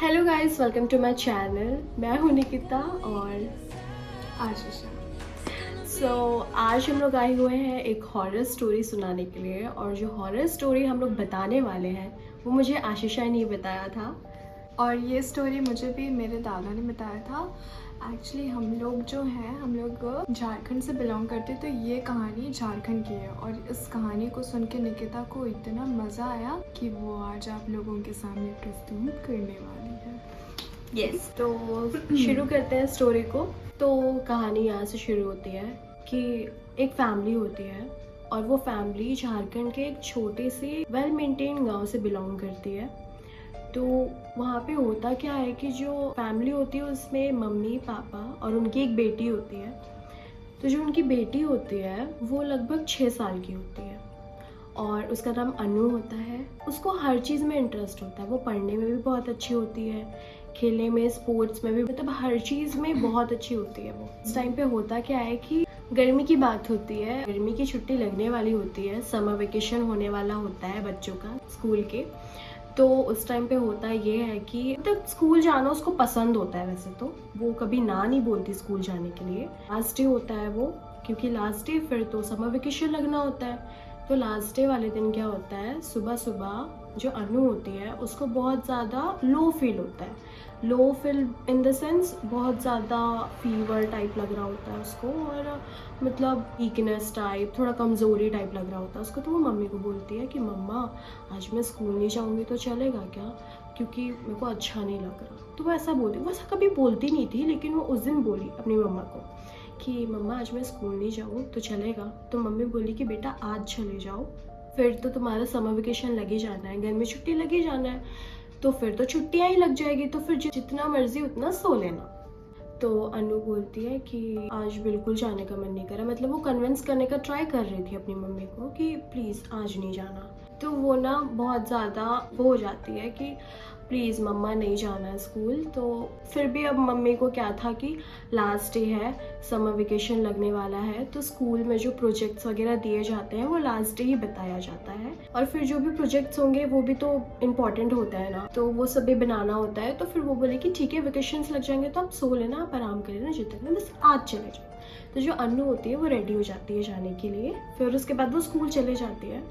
Hello guys, welcome to my channel. मैं हूं निकिता और आशीषा। आज हम लोग आए हुए हैं एक हॉरर स्टोरी सुनाने के लिए। और जो हॉरर स्टोरी हम लोग बताने वाले हैं वो मुझे आशीषा ने बताया था। और ये स्टोरी मुझे भी मेरे दादा ने बताया था। एक्चुअली हम लोग झारखंड से बिलोंग करते, तो ये कहानी झारखंड की है। और इस कहानी को सुन के निकिता को इतना मज़ा आया कि वो आज आप लोगों के सामने प्रस्तुत करने वाली है। यस तो शुरू करते हैं स्टोरी को। तो कहानी यहाँ से शुरू होती है कि एक फैमिली होती है और वो फैमिली झारखंड के एक छोटे से वेल मेंटेन गांव से बिलोंग करती है। तो वहाँ पे होता क्या है कि जो फैमिली होती है उसमें मम्मी पापा और उनकी एक बेटी होती है। तो जो उनकी बेटी होती है वो लगभग 6 साल की होती है और उसका नाम अनु होता है। उसको हर चीज़ में इंटरेस्ट होता है, वो पढ़ने में भी बहुत अच्छी होती है, खेलने में, स्पोर्ट्स में भी, मतलब हर चीज़ में बहुत अच्छी होती है वो। इस टाइम पे होता क्या है कि गर्मी की बात होती है, गर्मी की छुट्टी लगने वाली होती है, समर वेकेशन होने वाला होता है बच्चों का स्कूल के। तो उस टाइम पे होता ये है कि मतलब स्कूल जाना उसको पसंद होता है। वैसे तो वो कभी ना नहीं बोलती स्कूल जाने के लिए। लास्ट डे होता है वो, क्योंकि लास्ट डे फिर तो समर वेकेशन लगना होता है। तो लास्ट डे वाले दिन क्या होता है, सुबह सुबह जो अनु होती है उसको बहुत ज़्यादा लो फील होता है। Low feel in the sense बहुत ज़्यादा फीवर टाइप लग रहा होता है उसको, और मतलब वीकनेस टाइप, थोड़ा कमज़ोरी टाइप लग रहा होता है उसको। तो वो मम्मी को बोलती है कि मम्मा आज मैं स्कूल नहीं जाऊँगी तो चलेगा क्या, क्योंकि मेरे को अच्छा नहीं लग रहा। तो वो ऐसा बोलती, वो ऐसा कभी बोलती नहीं थी, लेकिन वो उस दिन बोली अपनी मम्मा को कि मम्मा आज मैं स्कूल नहीं जाऊँ तो चलेगा। तो मम्मी बोली कि बेटा आज चले जाओ, फिर तो तुम्हारा समर वेकेशन लगे जाना है, गर्मी छुट्टी लगे जाना है, तो फिर तो छुट्टियाँ ही लग जाएगी, तो फिर जितना मर्जी उतना सो लेना। तो अनु बोलती है कि आज बिल्कुल जाने का मन नहीं कर रहा। मतलब वो कन्विंस करने का ट्राई कर रही थी अपनी मम्मी को कि प्लीज़ आज नहीं जाना। तो वो ना बहुत ज़्यादा वो हो जाती है कि प्लीज़ मम्मा नहीं जाना है स्कूल। तो फिर भी अब मम्मी को क्या था कि लास्ट डे है, समर वेकेशन लगने वाला है, तो स्कूल में जो प्रोजेक्ट्स वगैरह दिए जाते हैं वो लास्ट डे ही बताया जाता है। और फिर जो भी प्रोजेक्ट्स होंगे वो भी तो इम्पॉर्टेंट होता है ना, तो वो सब भी बनाना होता है। तो फिर वो बोले कि ठीक है वेकेशंस लग जाएंगे तो आप सो लेना, आप आराम कर लेना, जितने में बस आज चले जाओ। तो जो अनु होती है वो रेडी हो जाती है जाने के लिए। फिर उसके बाद वो स्कूल चले जाती है।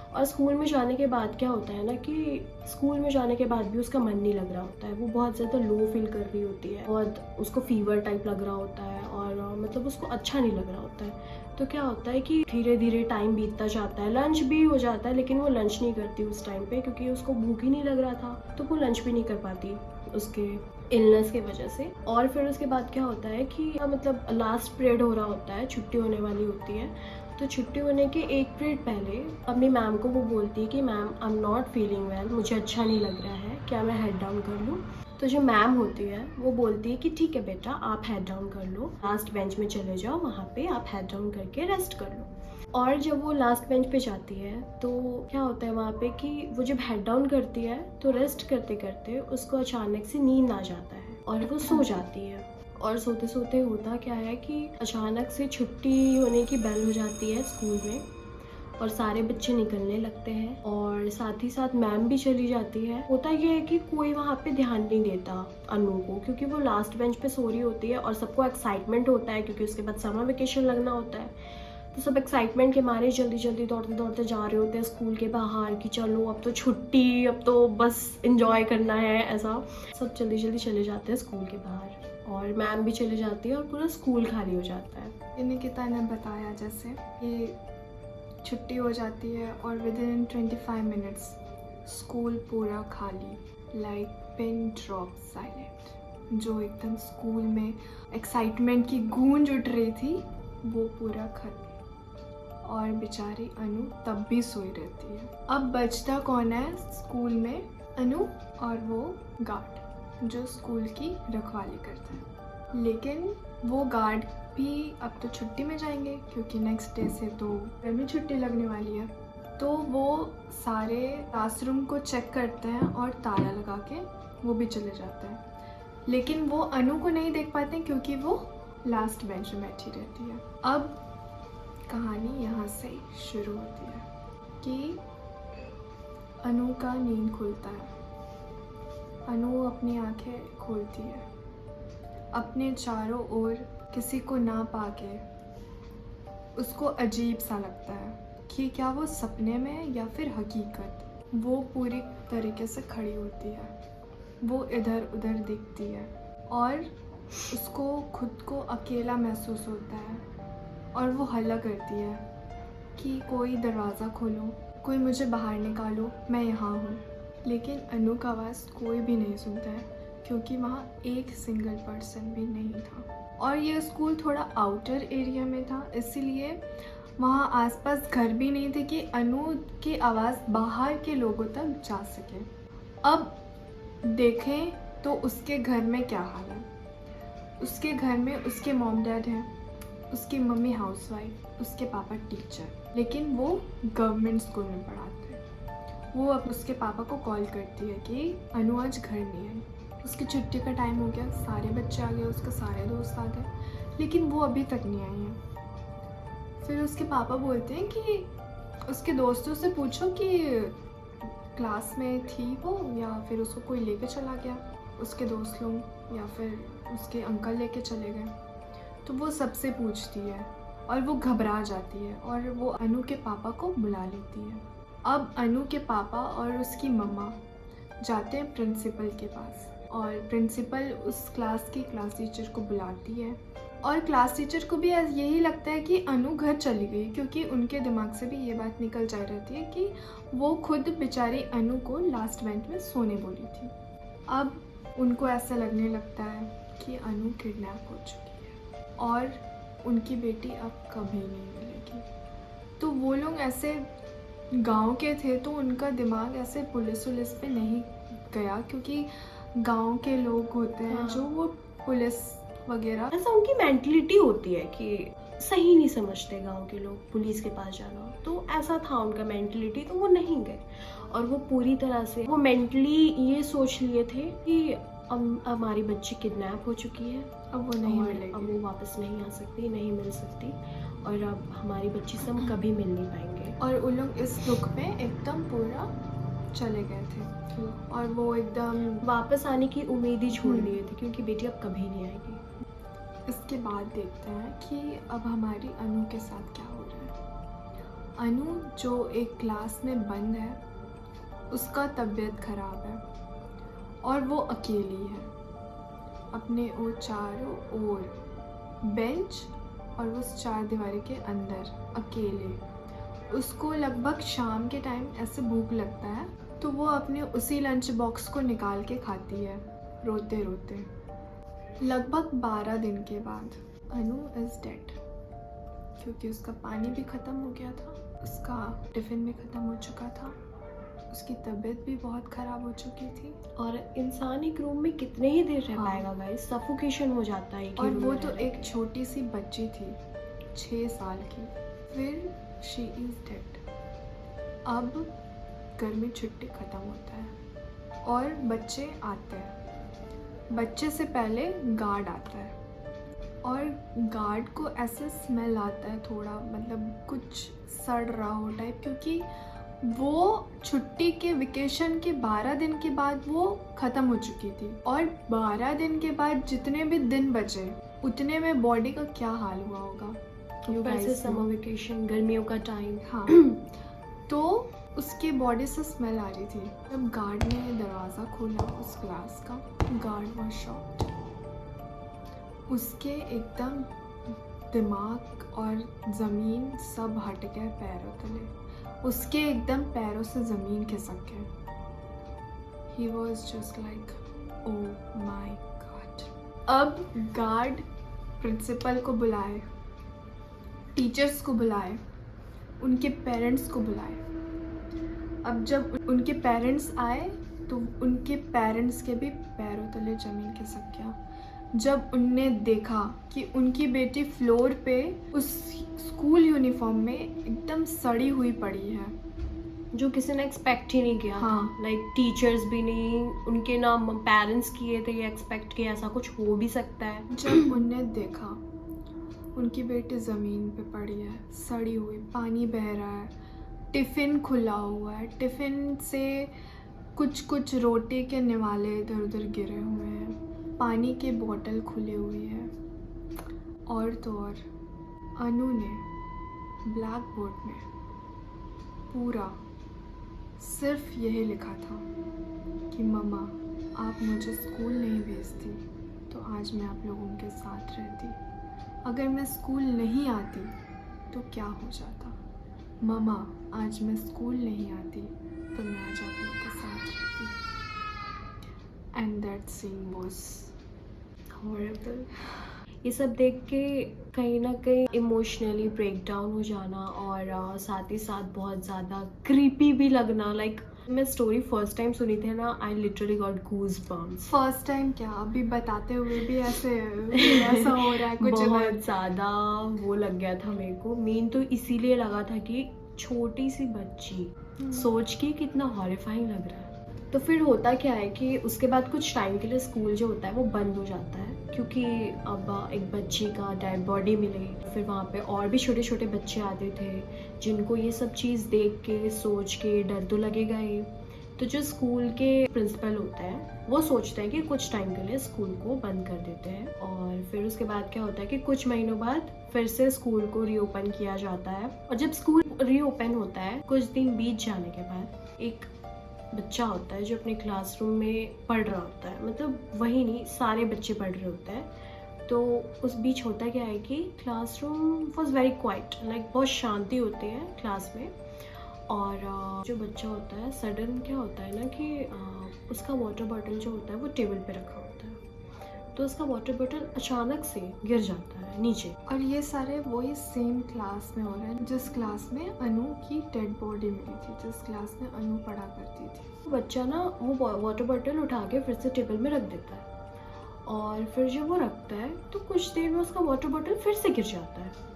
और स्कूल में जाने के बाद क्या होता है ना कि स्कूल में जाने के बाद भी उसका मन नहीं लग रहा होता है। वो बहुत ज़्यादा लो फील कर रही होती है और उसको फीवर टाइप लग रहा होता है और मतलब उसको अच्छा नहीं लग रहा होता है। तो क्या होता है कि धीरे धीरे टाइम बीतता जाता है, लंच भी हो जाता है, लेकिन वो लंच नहीं करती उस टाइम पे क्योंकि उसको भूख ही नहीं लग रहा था। तो वो लंच भी नहीं कर पाती उसके इलनेस की वजह से। और फिर उसके बाद क्या होता है कि मतलब लास्ट पीरियड हो रहा होता है, छुट्टी होने वाली होती है। तो छुट्टी होने के एक पीरियड पहले अपनी मैम को वो बोलती है कि ma'am I am not feeling well, मुझे अच्छा नहीं लग रहा है, क्या मैं हेड डाउन कर लूँ। तो जो मैम होती है वो बोलती है कि ठीक है बेटा आप हेड डाउन कर लो, लास्ट बेंच में चले जाओ, वहाँ पे आप हेड डाउन करके रेस्ट कर लो। और जब वो लास्ट बेंच पे जाती है तो क्या होता है वहाँ पे कि वो जब हेड डाउन करती है तो रेस्ट करते करते उसको अचानक से नींद आ जाता है और वो सो जाती है। और सोते सोते होता क्या है कि अचानक से छुट्टी होने की बेल हो जाती है स्कूल में और सारे बच्चे निकलने लगते हैं और साथ ही साथ मैम भी चली जाती है। होता ये है कि कोई वहाँ पे ध्यान नहीं देता अनु को, क्योंकि वो लास्ट बेंच पे सो रही होती है और सबको एक्साइटमेंट होता है क्योंकि उसके बाद समर वेकेशन लगना होता है। तो सब एक्साइटमेंट के मारे जल्दी जल्दी दौड़ते दौड़ते जा रहे होते हैं स्कूल के बाहर कि चलो अब तो छुट्टी, अब तो बस इंजॉय करना है। ऐसा सब जल्दी जल्दी चले जाते हैं स्कूल के बाहर और मैम भी चले जाती है और पूरा स्कूल खाली हो जाता है। निकिता ने बताया जैसे कि छुट्टी हो जाती है और विद इन 25 मिनट्स स्कूल पूरा खाली, लाइक पिन ड्रॉप साइलेंट। जो एकदम स्कूल में एक्साइटमेंट की गूंज उठ रही थी वो पूरा खत्म और बेचारी अनु तब भी सोई रहती है। अब बचता कौन है स्कूल में? अनु और वो गार्ड जो स्कूल की रखवाली करता है। लेकिन वो गार्ड भी अब तो छुट्टी में जाएंगे क्योंकि नेक्स्ट डे से तो गर्मी छुट्टी लगने वाली है। तो वो सारे क्लासरूम को चेक करते हैं और ताला लगा के वो भी चले जाते हैं। लेकिन वो अनु को नहीं देख पाते क्योंकि वो लास्ट बेंच में बैठी रहती है। अब कहानी यहाँ से शुरू होती है कि अनु का नींद खुलता है अनु अपनी आंखें खोलती है। अपने चारों ओर किसी को ना पाके उसको अजीब सा लगता है कि क्या वो सपने में या फिर हकीकत। वो पूरी तरीके से खड़ी होती है, वो इधर उधर देखती है और उसको खुद को अकेला महसूस होता है और वो हल्ला करती है कि कोई दरवाज़ा खोलो, कोई मुझे बाहर निकालो, मैं यहाँ हूँ। लेकिन अनु का आवाज़ कोई भी नहीं सुनता है क्योंकि वहाँ एक सिंगल पर्सन भी नहीं था और ये स्कूल थोड़ा आउटर एरिया में था, इसीलिए वहाँ आसपास घर भी नहीं थे कि अनु की आवाज़ बाहर के लोगों तक जा सके। अब देखें तो उसके घर में क्या हाल है। उसके घर में उसके मॉम डैड हैं, उसकी मम्मी हाउसवाइफ, उसके पापा टीचर, लेकिन वो गवर्नमेंट स्कूल में पढ़ाते हैं। वो अब उसके पापा को कॉल करती है कि अनु आज घर नहीं आई। उसकी छुट्टी का टाइम हो गया, सारे बच्चे आ गए, उसके सारे दोस्त आ गए, लेकिन वो अभी तक नहीं आई है। फिर उसके पापा बोलते हैं कि उसके दोस्तों से पूछो कि क्लास में थी वो या फिर उसको कोई लेके चला गया, उसके दोस्त लोग या फिर उसके अंकल लेके चले गए। तो वो सबसे पूछती है और वो घबरा जाती है और वो अनु के पापा को बुला लेती है। अब अनु के पापा और उसकी मम्मा जाते हैं प्रिंसिपल के पास और प्रिंसिपल उस क्लास की क्लास टीचर को बुलाती है और क्लास टीचर को भी यही लगता है कि अनु घर चली गई, क्योंकि उनके दिमाग से भी ये बात निकल जा रहती है कि वो खुद बेचारी अनु को लास्ट बेंच में सोने बोली थी। अब उनको ऐसा लगने लगता है कि अनु किडनैप हो चुकी है और उनकी बेटी अब कभी नहीं मिलेगी। तो वो लोग ऐसे गांव के थे तो उनका दिमाग ऐसे पुलिस पे नहीं गया, क्योंकि गांव के लोग होते हैं हाँ। जो वो पुलिस वगैरह, ऐसा उनकी मेंटलिटी होती है कि सही नहीं समझते गांव के लोग पुलिस के पास जाना। तो ऐसा था उनका मेंटलिटी, तो वो नहीं गए और वो पूरी तरह से वो मेंटली ये सोच लिए थे कि अब हमारी बच्ची किडनैप हो चुकी है, अब वो नहीं और मिलेगी। अब वो वापस नहीं आ सकती, नहीं मिल सकती, और अब हमारी बच्ची से हम कभी मिल नहीं पाएंगे। और उन लोग इस दुख में एकदम पूरा चले गए थे और वो एकदम वापस आने की उम्मीद ही छोड़ दिए थे क्योंकि बेटी अब कभी नहीं आएगी। इसके बाद देखते हैं कि अब हमारी अनु के साथ क्या हो रहा है। अनु जो एक क्लास में बंद है, उसका तबीयत खराब है और वो अकेली है अपने वो चारों ओर बेंच और उस चार दीवारी के अंदर अकेले। उसको लगभग शाम के टाइम ऐसे भूख लगता है तो वो अपने उसी लंच बॉक्स को निकाल के खाती है रोते रोते। लगभग 12 दिन के बाद अनु इज़ डेड, क्योंकि उसका पानी भी ख़त्म हो गया था, उसका टिफ़िन भी ख़त्म हो चुका था, उसकी तबीयत भी बहुत ख़राब हो चुकी थी। और इंसान एक रूम में कितने ही देर रह हाँ। पाएगा गाइस, सफोकेशन हो जाता है। और वो तो एक छोटी सी बच्ची थी 6 साल की। फिर शी इज़ डेड। अब गर्मी छुट्टी ख़त्म होता है और बच्चे आते हैं। बच्चे से पहले गार्ड आता है और गार्ड को ऐसे स्मेल आता है थोड़ा, मतलब कुछ सड़ रहा हो टाइप, क्योंकि वो छुट्टी के वेकेशन के 12 दिन के बाद वो ख़त्म हो चुकी थी और 12 दिन के बाद जितने भी दिन बचे उतने में बॉडी का क्या हाल हुआ होगा। वैसे समर वेकेशन, गर्मियों का टाइम। हाँ तो उसके बॉडी से स्मेल आ रही थी। जब गार्ड ने दरवाज़ा खोला उस क्लास का, गार्ड वाज शॉक्ड। उसके एकदम दिमाग और ज़मीन सब हट गए पैरों तले। उसके एकदम पैरों से ज़मीन खिसक गए। He was just like oh my God. अब गार्ड प्रिंसिपल को बुलाए, टीचर्स को बुलाए, उनके पेरेंट्स को बुलाए। अब जब उनके पेरेंट्स आए तो उनके पेरेंट्स के भी पैरों तले ज़मीन खिसक गया जब उनने देखा कि उनकी बेटी फ्लोर पे उस स्कूल यूनिफॉर्म में एकदम सड़ी हुई पड़ी है, जो किसी ने एक्सपेक्ट ही नहीं किया। हाँ। लाइक टीचर्स भी नहीं, उनके ना पेरेंट्स किए थे ये एक्सपेक्ट कि ऐसा कुछ हो भी सकता है। जब उनने देखा उनकी बेटी ज़मीन पे पड़ी है, सड़ी हुई, पानी बह रहा है, टिफ़िन खुला हुआ है, टिफ़िन से कुछ कुछ रोटी के निवाले इधर उधर गिरे हुए हैं, पानी के बोतल खुले हुए हैं। और तो और अनु ने ब्लैक बोर्ड में पूरा सिर्फ यही लिखा था कि मम्मा आप मुझे स्कूल नहीं भेजती तो आज मैं आप लोगों के साथ रहती, अगर मैं स्कूल नहीं आती तो क्या हो जाता, मम्मा आज मैं स्कूल नहीं आती तो मैं आज आप लोगों के साथ रहती। And that scene was horrible. ये सब देख के कहीं ना कहीं इमोशनली ब्रेक डाउन हो जाना और साथ ही साथ बहुत ज़्यादा क्रीपी भी लगना। लाइक मैं स्टोरी फर्स्ट टाइम सुनी थी ना, I literally got goose bumps. First time क्या, अभी बताते हुए भी ऐसा हो रहा है कुछ बहुत ज़्यादा वो लग गया था मेरे को। मेन तो इसीलिए लगा था कि छोटी सी बच्ची, सोच के कितना हॉरिफाइंग लग रहा है। तो फिर होता क्या है कि उसके बाद कुछ टाइम के लिए स्कूल जो होता है वो बंद हो जाता है, क्योंकि अब एक बच्ची का डेड बॉडी मिली। फिर वहाँ पे और भी छोटे छोटे बच्चे आते थे जिनको ये सब चीज़ देख के सोच के डर तो लगेगा ही। तो जो स्कूल के प्रिंसिपल होता है वो सोचते हैं कि कुछ टाइम के लिए स्कूल को बंद कर देते हैं। और फिर उसके बाद क्या होता है कि कुछ महीनों बाद फिर से स्कूल को रीओपन किया जाता है। और जब स्कूल रीओपन होता है कुछ दिन बीत जाने के बाद एक बच्चा होता है जो अपने क्लासरूम में पढ़ रहा होता है, मतलब वही नहीं सारे बच्चे पढ़ रहे होते हैं। तो उस बीच होता क्या है कि classroom was very quite, like बहुत शांति होती है क्लास में। और जो बच्चा होता है सडन क्या होता है ना कि उसका वाटर बॉटल जो होता है वो टेबल पे रखा होता है, तो उसका वाटर बॉटल अचानक से गिर जाता है नीचे। और ये सारे वही सेम क्लास में हो रहे हैं जिस क्लास में अनु की डेड बॉडी मिली थी, जिस क्लास में अनु पढ़ा करती थी। वो बच्चा ना वो वाटर बॉटल उठा के फिर से टेबल में रख देता है, और फिर जब वो रखता है तो कुछ देर में उसका वाटर बॉटल फिर से गिर जाता है।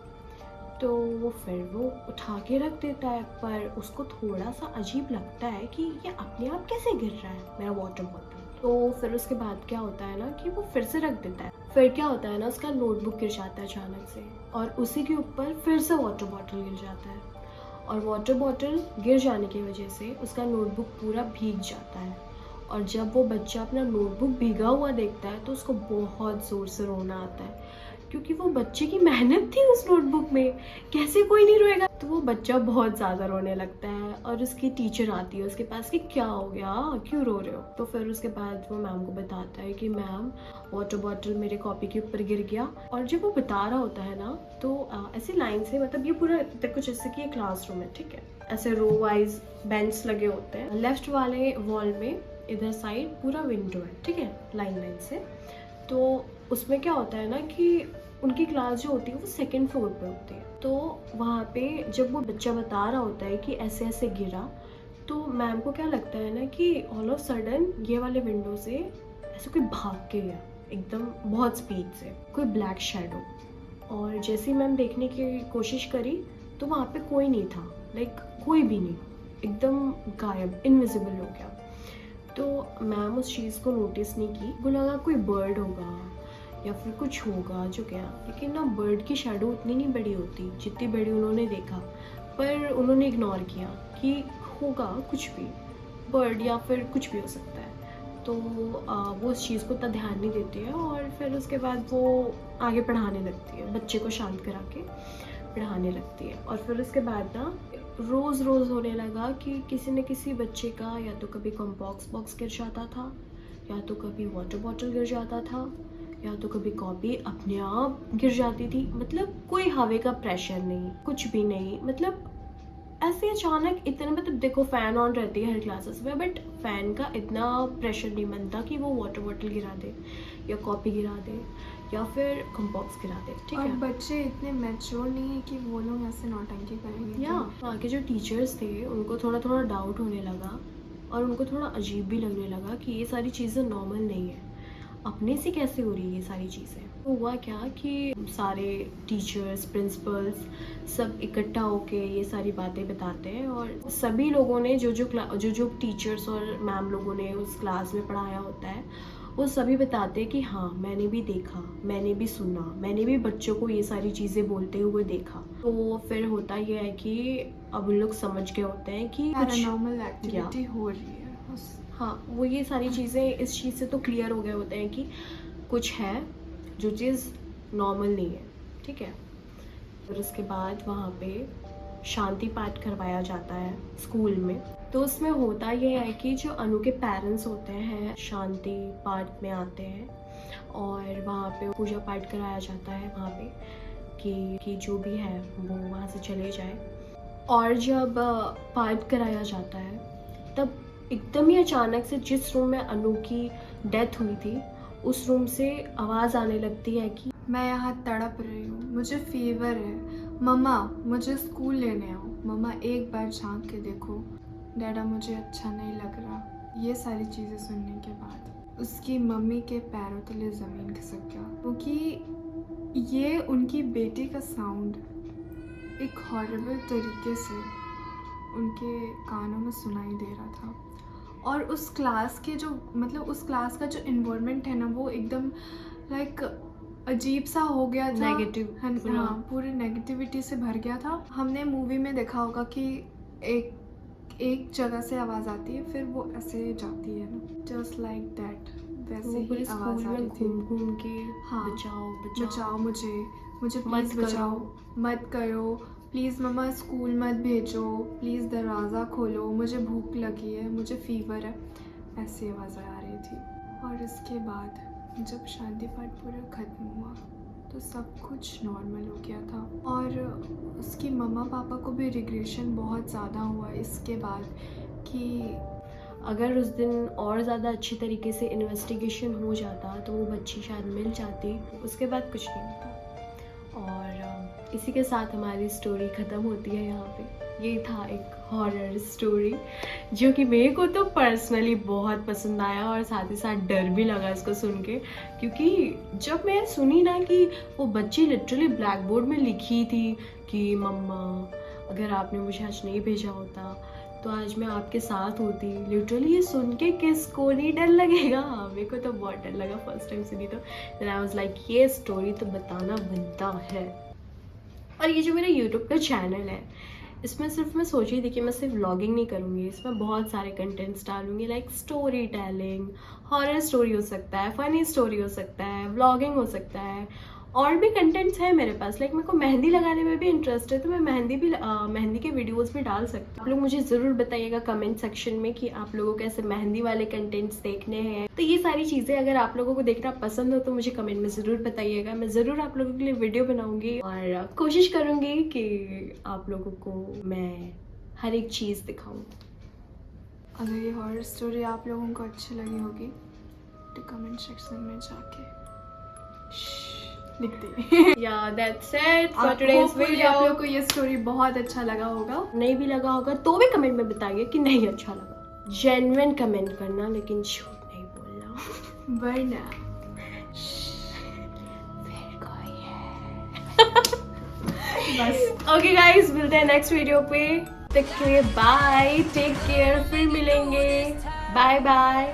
तो वो उठा के रख देता है, पर उसको थोड़ा सा अजीब लगता है कि ये अपने आप कैसे गिर रहा है मेरा वाटर बॉटल। तो फिर उसके बाद क्या होता है ना कि वो फिर से रख देता है। फिर क्या होता है ना उसका नोटबुक गिर जाता है अचानक से, और उसी के ऊपर फिर से वाटर बॉटल गिर जाता है। और वाटर बॉटल गिर जाने की वजह से उसका नोटबुक पूरा भीग जाता है। और जब वो बच्चा अपना नोटबुक भीगा हुआ देखता है तो उसको बहुत ज़ोर से रोना आता है, क्योंकि वो बच्चे की मेहनत थी उस नोटबुक में, कैसे कोई नहीं रोएगा। तो वो बच्चा बहुत ज़्यादा रोने लगता है, और उसकी टीचर आती है उसके पास कि क्या हो गया, क्यों रो रहे हो। तो फिर उसके बाद वो मैम को बताता है कि मैम वाटर बॉटल मेरे कॉपी के ऊपर गिर गया। और जब वो बता रहा होता है ना तो ऐसी लाइन से, मतलब ये पूरा कुछ जैसे कि क्लासरूम है, ठीक है, ऐसे रो वाइज बेंच लगे होते हैं। लेफ्ट वाले वॉल में इधर साइड पूरा विंडो है, ठीक है, लाइन से। तो उसमें क्या होता है ना कि उनकी क्लास जो होती है वो सेकंड फ्लोर पे होती है। तो वहाँ पे जब वो बच्चा बता रहा होता है कि ऐसे ऐसे गिरा, तो मैम को क्या लगता है ना कि ऑल ऑफ सडन ये वाले विंडो से ऐसे कोई भाग के गया एकदम बहुत स्पीड से, कोई ब्लैक शैडो। और जैसे ही मैम देखने की कोशिश करी तो वहाँ पे कोई नहीं था, लाइक कोई भी नहीं, एकदम गायब, इनविजिबल हो गया। तो मैम उस चीज़ को नोटिस नहीं की, वो लगा कोई बर्ड होगा या फिर कुछ होगा जो गया। लेकिन ना बर्ड की शैडो उतनी नहीं बड़ी होती जितनी बड़ी उन्होंने देखा, पर उन्होंने इग्नोर किया कि होगा कुछ भी, बर्ड या फिर कुछ भी हो सकता है। तो वो उस चीज़ को इतना ध्यान नहीं देती है, और फिर उसके बाद वो आगे पढ़ाने लगती है, बच्चे को शांत करा के पढ़ाने लगती है। और फिर उसके बाद ना रोज़ होने लगा कि किसी न किसी बच्चे का या तो कभी कॉम्बॉक्स बॉक्स गिर जाता था, या तो कभी वाटर बॉटल गिर जाता था, या तो कभी कॉपी अपने आप गिर जाती थी। मतलब कोई हवा का प्रेशर नहीं, कुछ भी नहीं, मतलब ऐसे अचानक इतना, मतलब देखो फैन ऑन रहती है हर क्लासेस में, बट फैन का इतना प्रेशर नहीं बनता कि वो वाटर बॉटल गिरा दे या कॉपी गिरा दे या फिर कॉम्बॉक्स गिरा दे, ठीक और है। बच्चे इतने मैच्योर नहीं है कि वो लोग ऐसे नौटंकी करेंगे। या वहाँ के जो टीचर्स थे उनको थोड़ा डाउट होने लगा, और उनको थोड़ा अजीब भी लगने लगा कि ये सारी चीज़ें नॉर्मल नहीं है, अपने से कैसे हो रही है ये सारी चीज़ें। तो हुआ क्या कि सारे टीचर्स, प्रिंसिपल्स सब इकट्ठा होके ये सारी बातें बताते हैं, और सभी लोगों ने जो टीचर्स और मैम लोगों ने उस क्लास में पढ़ाया होता है वो सभी बताते हैं कि हाँ मैंने भी देखा, मैंने भी सुना, मैंने भी बच्चों को ये सारी चीज़ें बोलते हुए देखा। तो फिर होता ये है कि अब उन लोग समझ गए होते हैं कि पैरानॉर्मल एक्टिविटी हो रही है। हाँ, वो ये सारी चीज़ें इस चीज़ से तो क्लियर हो गए होते हैं कि कुछ है जो चीज़ नॉर्मल नहीं है, ठीक है। और उसके बाद वहाँ पे शांति पाठ करवाया जाता है स्कूल में। तो उसमें होता ये है कि जो अनु के पेरेंट्स होते हैं शांति पाठ में आते हैं और वहाँ पे पूजा पाठ कराया जाता है वहाँ पे कि जो भी है वो वहाँ से चले जाए। और जब पाठ कराया जाता है तब एकदम ही अचानक से जिस रूम में अनु की डेथ हुई थी उस रूम से आवाज़ आने लगती है कि मैं यहाँ तड़प रही हूँ, मुझे फीवर है, मम्मा मुझे स्कूल लेने आओ, मम्मा एक बार झांक के देखो, डैडा मुझे अच्छा नहीं लग रहा। ये सारी चीज़ें सुनने के बाद उसकी मम्मी के पैरों तले ज़मीन खिसक गया, क्योंकि ये उनकी बेटी का साउंड एक हॉरिबल तरीके से उनके कानों में सुनाई दे रहा था। और उस क्लास के जो मतलब उस क्लास का जो इन्वायरमेंट है ना वो एकदम लाइक अजीब सा हो गया था, नेगेटिव हाँ पूरी नेगेटिविटी से भर गया था। हमने मूवी में देखा होगा कि एक जगह से आवाज़ आती है फिर वो ऐसे जाती है ना, जस्ट लाइक दैट, वैसे ही आवाज़ आ रही थी। घूम के हाँ, बचाओ बचाओ मुझे मत प्लीज़ करो। बचाओ, मत करो प्लीज़, मम्मा स्कूल मत भेजो, प्लीज़ दरवाज़ा खोलो, मुझे भूख लगी है, मुझे फीवर है, ऐसी आवाज़ें आ रही थी। और इसके बाद जब शांति पाठ पूरा ख़त्म हुआ तो सब कुछ नॉर्मल हो गया था। और उसकी मम्मा पापा को भी रिग्रेशन बहुत ज़्यादा हुआ इसके बाद कि अगर उस दिन और ज़्यादा अच्छी तरीके से इन्वेस्टिगेशन हो जाता तो वो बच्ची शायद मिल जाती। उसके बाद कुछ नहीं होता। और इसी के साथ हमारी स्टोरी ख़त्म होती है यहाँ पे। ये था एक हॉरर स्टोरी जो कि मेरे को तो पर्सनली बहुत पसंद आया और साथ ही साथ डर भी लगा इसको सुन के, क्योंकि जब मैं सुनी ना कि वो बच्ची लिटरली ब्लैक बोर्ड में लिखी थी कि मम्मा अगर आपने मुझे आज नहीं भेजा होता तो आज मैं आपके साथ होती। लिटरली ये सुन के किसको नहीं डर लगेगा, मेरे को तो बहुत डर लगा फर्स्ट टाइम सुनी तो। देन आई वाज लाइक ये स्टोरी तो बताना बनता है। और ये जो मेरा यूट्यूब का चैनल है इसमें सिर्फ मैं सोच रही थी कि मैं सिर्फ व्लॉगिंग नहीं करूँगी, इसमें बहुत सारे कंटेंट्स डालूंगी, like story telling, horror story हो सकता है, फनी स्टोरी हो सकता है, व्लॉगिंग हो सकता है, और भी कंटेंट्स हैं मेरे पास। लाइक मेरे को मेहंदी लगाने में भी इंटरेस्ट है तो मैं मेहंदी के वीडियोस भी डाल सकती हूँ। आप लोग मुझे ज़रूर बताइएगा कमेंट सेक्शन में कि आप लोगों को ऐसे मेहंदी वाले कंटेंट्स देखने हैं। तो ये सारी चीज़ें अगर आप लोगों को देखना पसंद हो तो मुझे कमेंट में ज़रूर बताइएगा। मैं ज़रूर आप लोगों के लिए वीडियो बनाऊँगी और कोशिश करूँगी कि आप लोगों को मैं हर एक चीज़ दिखाऊँ। अगर ये हॉरर स्टोरी आप लोगों को अच्छी लगी होगी तो कमेंट सेक्शन में जाके लिख दे। या that's it for today's video. आप लोगों को ये स्टोरी बहुत अच्छा लगा होगा, नहीं भी लगा होगा तो भी कमेंट में बताइए कि नहीं अच्छा लगा। जेन्युइन कमेंट करना, लेकिन झूठ नहीं बोलना वरना फिर कोई है। बस ओके गाइस, मिलते हैं नेक्स्ट वीडियो पे। तक के लिए बाय, टेक केयर, फिर मिलेंगे, बाय बाय।